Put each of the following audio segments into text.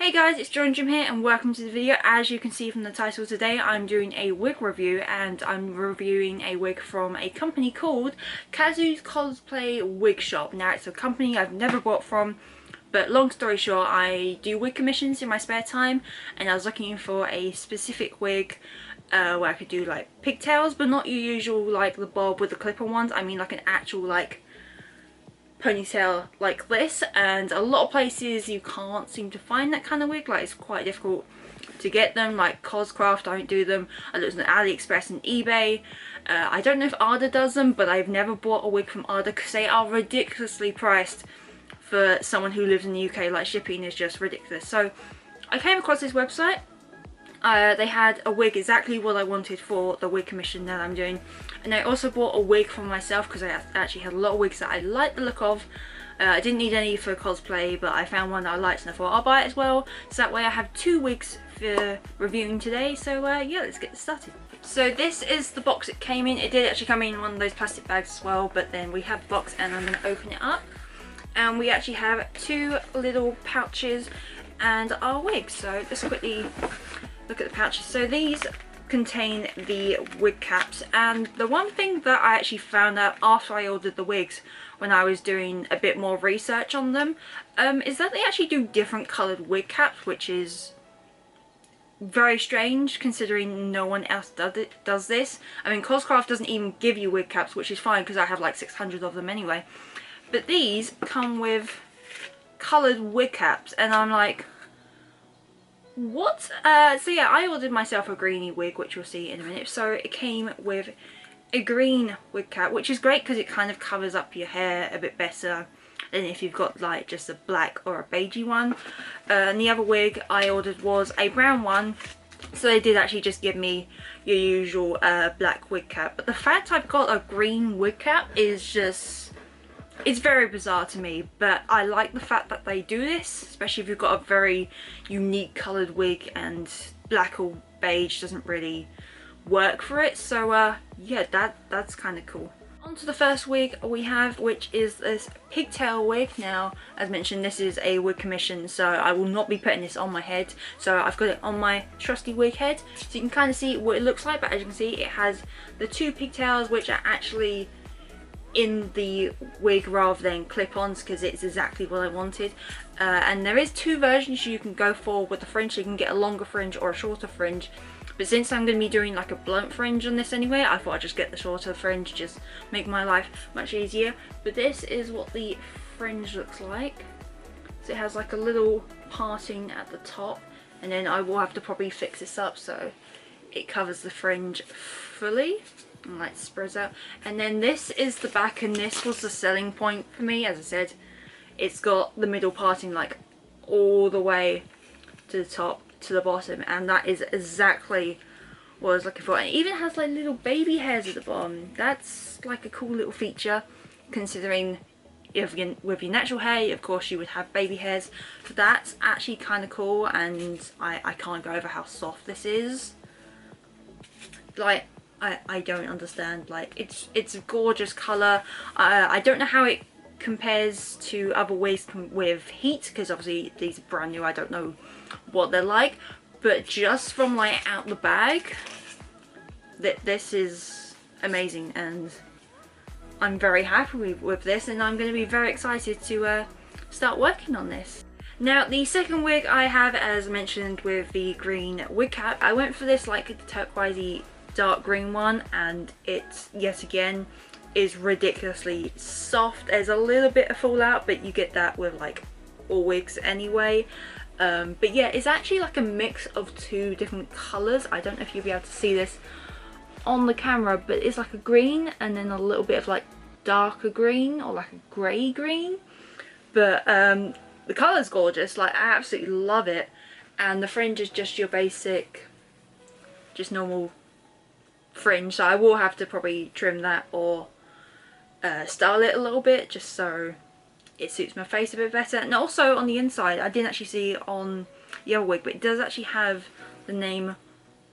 Hey guys, it's Jim here and welcome to the video. As you can see from the title today, I'm doing a wig review and I'm reviewing a wig from a company called Kasou's Cosplay Wig Shop. Now it's a company I've never bought from, but long story short, I do wig commissions in my spare time and I was looking for a specific wig where I could do like pigtails, but not your usual like the bob with the clip-on ones. I mean like an actual like ponytail like this, and a lot of places you can't seem to find that kind of wig. Like it's quite difficult to get them, like Coscraft don't do them. I looked on AliExpress and eBay. I don't know if Arda does them, but I've never bought a wig from Arda because they are ridiculously priced for someone who lives in the UK. Like shipping is just ridiculous. So I came across this website. They had a wig exactly what I wanted for the wig commission that I'm doing, and I also bought a wig for myself because I actually had a lot of wigs that I liked the look of. I didn't need any for cosplay, but I found one that I liked and I thought I'll buy it as well, so that way I have two wigs for reviewing today. So yeah, let's get started. So this is the box it came in. It did actually come in one of those plastic bags as well, but then we have the box and I'm going to open it up, and we actually have two little pouches and our wigs. So let's quickly look at the pouches. So these contain the wig caps, and the one thing that I actually found out after I ordered the wigs when I was doing a bit more research on them is that they actually do different coloured wig caps, which is very strange considering no one else does this. I mean, Coscraft doesn't even give you wig caps, which is fine because I have like 600 of them anyway, but these come with coloured wig caps and I'm like, what? So yeah, I ordered myself a greeny wig, which you'll see in a minute. So it came with a green wig cap, which is great because it kind of covers up your hair a bit better than if you've got like just a black or a beigey one. And the other wig I ordered was a brown one, so they did actually just give me your usual black wig cap. But the fact I've got a green wig cap is just, it's very bizarre to me, but I like the fact that they do this, especially if you've got a very unique coloured wig, and black or beige doesn't really work for it. So yeah, that's kind of cool. On to the first wig we have, which is this pigtail wig. Now, as mentioned, this is a wig commission, so I will not be putting this on my head. So I've got it on my trusty wig head, so you can kind of see what it looks like. But as you can see, it has the two pigtails, which are actually in the wig rather than clip-ons, because it's exactly what I wanted. And there is two versions you can go for with the fringe. You can get a longer fringe or a shorter fringe, but since I'm going to be doing like a blunt fringe on this anyway, I thought I'd just get the shorter fringe, just make my life much easier. But this is what the fringe looks like. So it has like a little parting at the top, and then I will have to probably fix this up so it covers the fringe fully and like spreads out. And then this is the back, and this was the selling point for me. As I said, it's got the middle parting like all the way to the top to the bottom, and that is exactly what I was looking for. And it even has like little baby hairs at the bottom. That's like a cool little feature, considering if with your natural hair of course you would have baby hairs. So that's actually kind of cool, and I can't go over how soft this is. Like I don't understand, like it's a gorgeous colour. I don't know how it compares to other wigs with heat, because obviously these are brand new, I don't know what they're like, but just from like out the bag, this is amazing, and I'm very happy with this, and I'm going to be very excited to start working on this. Now the second wig I have, as mentioned with the green wig cap, I went for this like turquoisey dark green one, and it yet again is ridiculously soft. There's a little bit of fallout, but you get that with like all wigs anyway. But yeah, it's actually like a mix of two different colours. I don't know if you'll be able to see this on the camera, but it's like a green and then a little bit of like darker green or like a grey green. But the colour's gorgeous, like I absolutely love it. And the fringe is just your basic, just normal fringe, so I will have to probably trim that or style it a little bit just so it suits my face a bit better. And also on the inside, I didn't actually see on the other wig, but it does actually have the name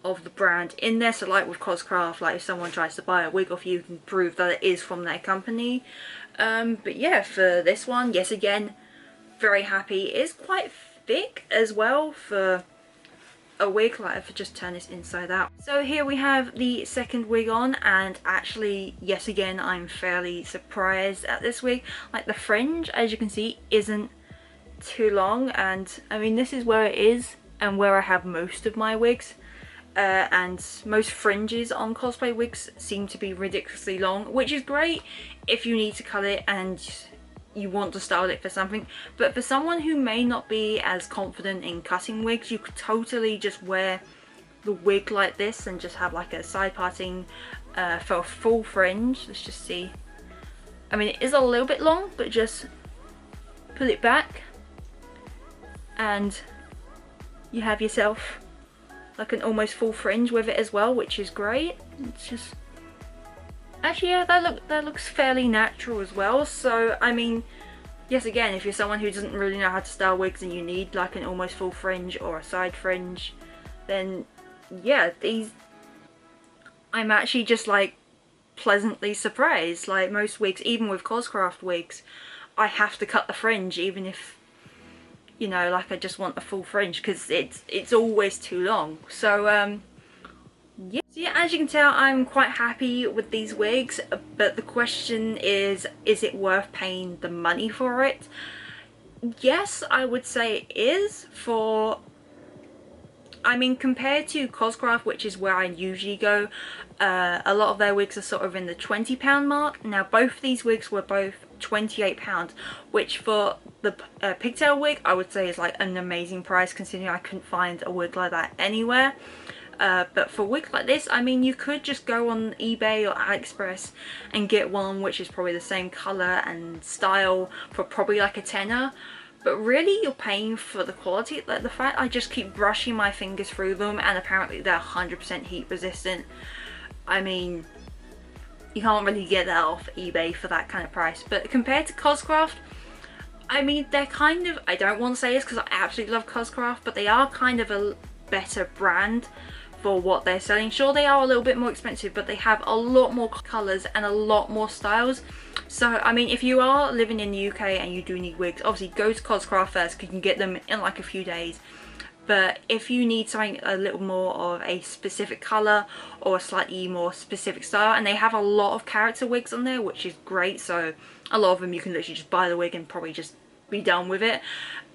of the brand in there. So like with Coscraft, like if someone tries to buy a wig off you, you can prove that it is from their company. But yeah, for this one, yes again, very happy. It is quite thick as well for a wig. Like, if I just turn this inside out. So here we have the second wig on, and actually, yes, again, I'm fairly surprised at this wig. Like, the fringe, as you can see, isn't too long, and I mean, this is where it is and where I have most of my wigs. And most fringes on cosplay wigs seem to be ridiculously long, which is great if you need to cut it and you want to style it for something. But for someone who may not be as confident in cutting wigs, you could totally just wear the wig like this and just have like a side parting for a full fringe. Let's just see. I mean, it is a little bit long, but just pull it back and you have yourself like an almost full fringe with it as well, which is great. It's just, actually, yeah, that looks fairly natural as well. So I mean, yes, again, if you're someone who doesn't really know how to style wigs and you need like an almost full fringe or a side fringe, then yeah, these, I'm actually just like pleasantly surprised. Like, most wigs, even with Coscraft wigs, I have to cut the fringe, even if, you know, like, I just want a full fringe, because it's always too long. So yeah. So yeah, as you can tell, I'm quite happy with these wigs, but the question is it worth paying the money for it? Yes, I would say it is. For, I mean, compared to Coscraft, which is where I usually go, a lot of their wigs are sort of in the £20 mark. Now, both of these wigs were both £28, which for the pigtail wig, I would say is like an amazing price, considering I couldn't find a wig like that anywhere. But for a wig like this, I mean, you could just go on eBay or AliExpress and get one which is probably the same colour and style for probably like a tenner. But really, you're paying for the quality. Like, the fact I just keep brushing my fingers through them, and apparently they're 100% heat resistant. I mean, you can't really get that off eBay for that kind of price. But compared to Coscraft, I mean, they're kind of, I don't want to say this because I absolutely love Coscraft, but they are kind of a better brand for what they're selling. Sure, they are a little bit more expensive, but they have a lot more colours and a lot more styles. So I mean, if you are living in the UK and you do need wigs, obviously go to Coscraft first, because you can get them in like a few days. But if you need something a little more of a specific colour or a slightly more specific style, and they have a lot of character wigs on there, which is great. So a lot of them you can literally just buy the wig and probably just be done with it.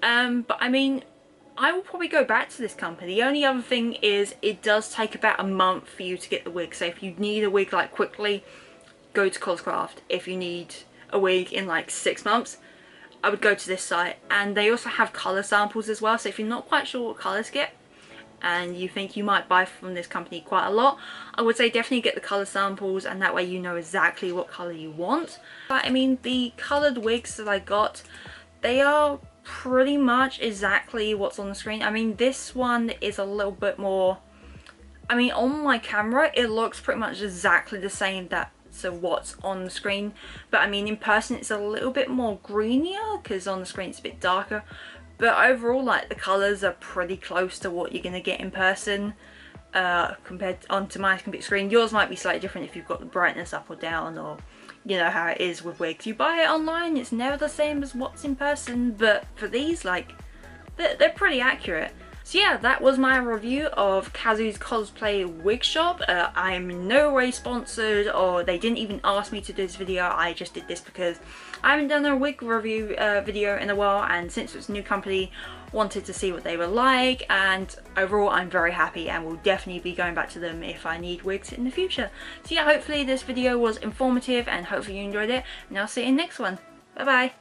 But I mean, I will probably go back to this company. The only other thing is it does take about a month for you to get the wig. So if you need a wig like quickly, go to Coscraft. If you need a wig in like 6 months, I would go to this site. And they also have colour samples as well. So if you're not quite sure what colours to get and you think you might buy from this company quite a lot, I would say definitely get the colour samples, and that way you know exactly what colour you want. But I mean, the coloured wigs that I got, they are pretty much exactly what's on the screen. I mean, this one is a little bit more, I mean, on my camera it looks pretty much exactly the same so what's on the screen, but I mean, in person it's a little bit more greenier, because on the screen it's a bit darker. But overall, like, the colours are pretty close to what you're gonna get in person, compared onto my computer screen. Yours might be slightly different if you've got the brightness up or down, or you know how it is with wigs. You buy it online, it's never the same as what's in person, but for these, like, they're pretty accurate. So yeah, that was my review of Kasou's Cosplay Wig Shop. I'm in no way sponsored, or they didn't even ask me to do this video. I just did this because I haven't done a wig review video in a while, and since it's a new company, wanted to see what they were like. And overall, I'm very happy and will definitely be going back to them if I need wigs in the future. So yeah, hopefully this video was informative and hopefully you enjoyed it, and I'll see you in the next one. Bye bye.